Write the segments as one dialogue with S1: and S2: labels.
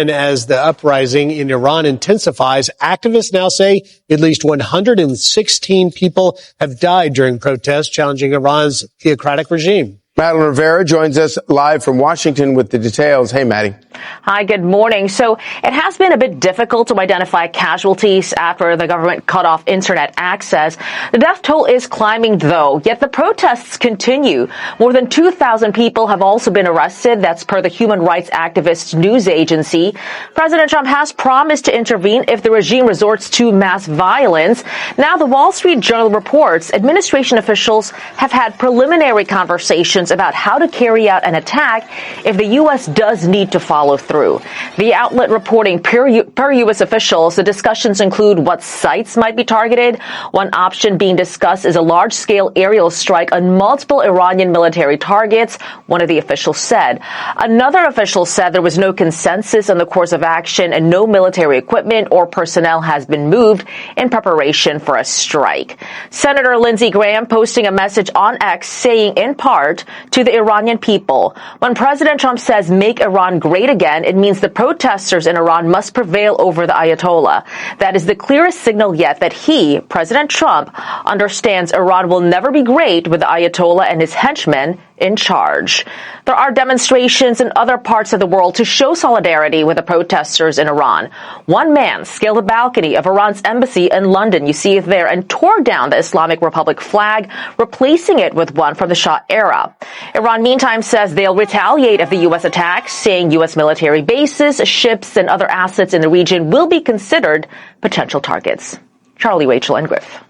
S1: And as the uprising in Iran intensifies, activists now say at least 116 people have died during protests challenging Iran's theocratic regime.
S2: Madeline Rivera joins us live from Washington with the details. Hey, Maddie.
S3: Hi, good morning. So it has been a bit difficult to identify casualties after the government cut off internet access. The death toll is climbing, though, yet the protests continue. More than 2,000 people have also been arrested. That's per the human rights activist news agency. President Trump has promised to intervene if the regime resorts to mass violence. Now, the Wall Street Journal reports administration officials have had preliminary conversations about how to carry out an attack if the U.S. does need to follow through. The outlet reporting per U.S. officials, the discussions include what sites might be targeted. One option being discussed is a large-scale aerial strike on multiple Iranian military targets, one of the officials said. Another official said there was no consensus on the course of action and no military equipment or personnel has been moved in preparation for a strike. Senator Lindsey Graham posting a message on X saying, in part, to the Iranian people, when President Trump says make Iran great again, it means the protesters in Iran must prevail over the Ayatollah. That is the clearest signal yet that he, President Trump, understands Iran will never be great with the Ayatollah and his henchmen in charge. There are demonstrations in other parts of the world to show solidarity with the protesters in Iran. One man scaled the balcony of Iran's embassy in London, you see it there, and tore down the Islamic Republic flag, replacing it with one from the Shah era. Iran, meantime, says they'll retaliate if the U.S. attacks, saying U.S. military bases, ships, and other assets in the region will be considered potential targets. Charlie, Rachel, and Griff.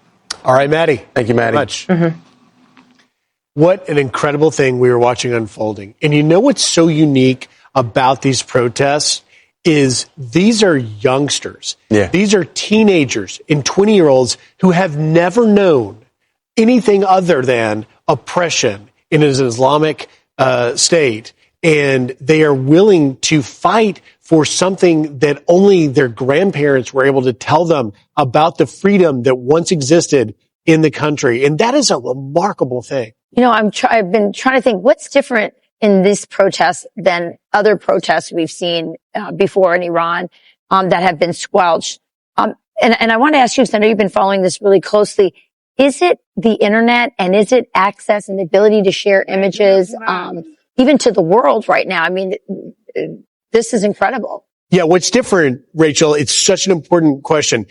S1: All right, Maddie.
S2: Thank you, Maddie.
S1: Much. What an incredible thing we were watching unfolding. And you know what's so unique about these protests is these are youngsters.
S2: Yeah.
S1: These are teenagers and 20-year-olds who have never known anything other than oppression in an Islamic state. And they are willing to fight for something that only their grandparents were able to tell them about the freedom that once existed in the country. And that is a remarkable thing.
S4: You know, I've been trying to think what's different in this protest than other protests we've seen before in Iran that have been squelched. And I want to ask you, because I know you've been following this really closely, is it the internet and is it access and the ability to share images even to the world right now? I mean, this is incredible.
S1: Yeah, what's different, Rachel, it's such an important question.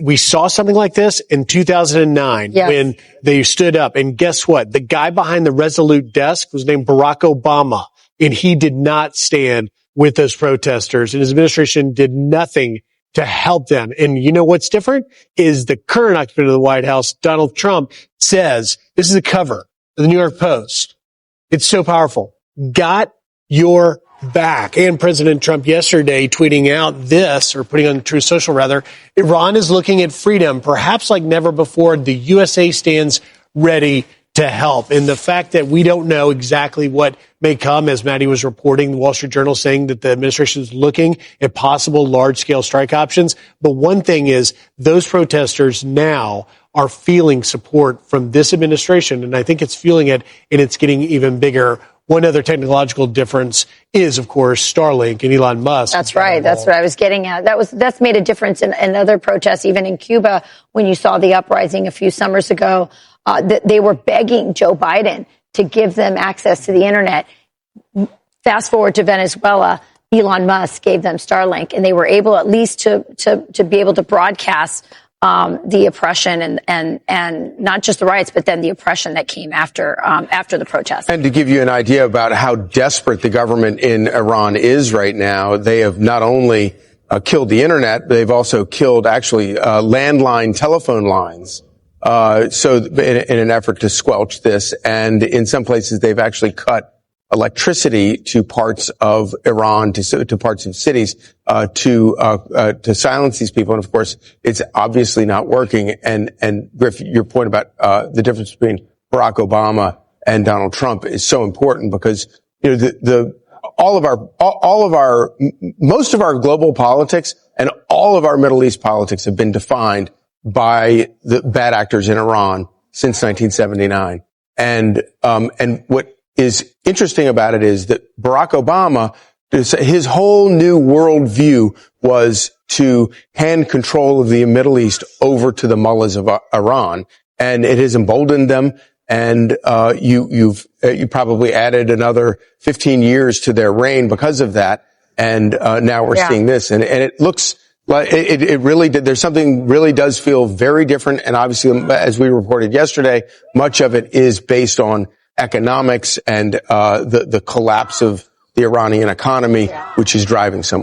S1: We saw something like this in 2009 when they stood up. And guess what? The guy behind the Resolute desk was named Barack Obama, and he did not stand with those protesters, and his administration did nothing to help them. And you know what's different is the current occupant of the White House, Donald Trump, says, this is a cover of the New York Post. It's so powerful. Got your back. And President Trump yesterday tweeting out this, or putting on Truth Social rather, Iran is looking at freedom, perhaps like never before. The USA stands ready to help. And the fact that we don't know exactly what may come, as Maddie was reporting, the Wall Street Journal saying that the administration is looking at possible large-scale strike options. But one thing is those protesters now are feeling support from this administration, and I think it's feeling it, and it's getting even bigger. One other technological difference is, of course, Starlink and Elon Musk.
S4: That's right. That's what I was getting at. That's made a difference in other protests, even in Cuba, when you saw the uprising a few summers ago. They were begging Joe Biden to give them access to the internet. Fast forward to Venezuela, Elon Musk gave them Starlink, and they were able at least to be able to broadcast the oppression and not just the riots, but then the oppression that came after the protests.
S2: And to give you an idea about how desperate the government in Iran is right now, they have not only killed the internet, but they've also killed actually landline telephone lines. So in an effort to squelch this, and in some places they've actually cut electricity to parts of Iran, to parts of cities, to silence these people. And of course, it's obviously not working. And Griff, your point about, the difference between Barack Obama and Donald Trump is so important because, you know, most of our global politics and all of our Middle East politics have been defined by the bad actors in Iran since 1979. And what is interesting about it is that Barack Obama his whole new worldview was to hand control of the Middle East over to the mullahs of Iran, and it has emboldened them. And you probably added another 15 years to their reign because of that. And now we're seeing this, and it looks like it really did. There's something really does feel very different, and obviously, as we reported yesterday, much of it is based on economics and the collapse of the Iranian economy, which is driving so much.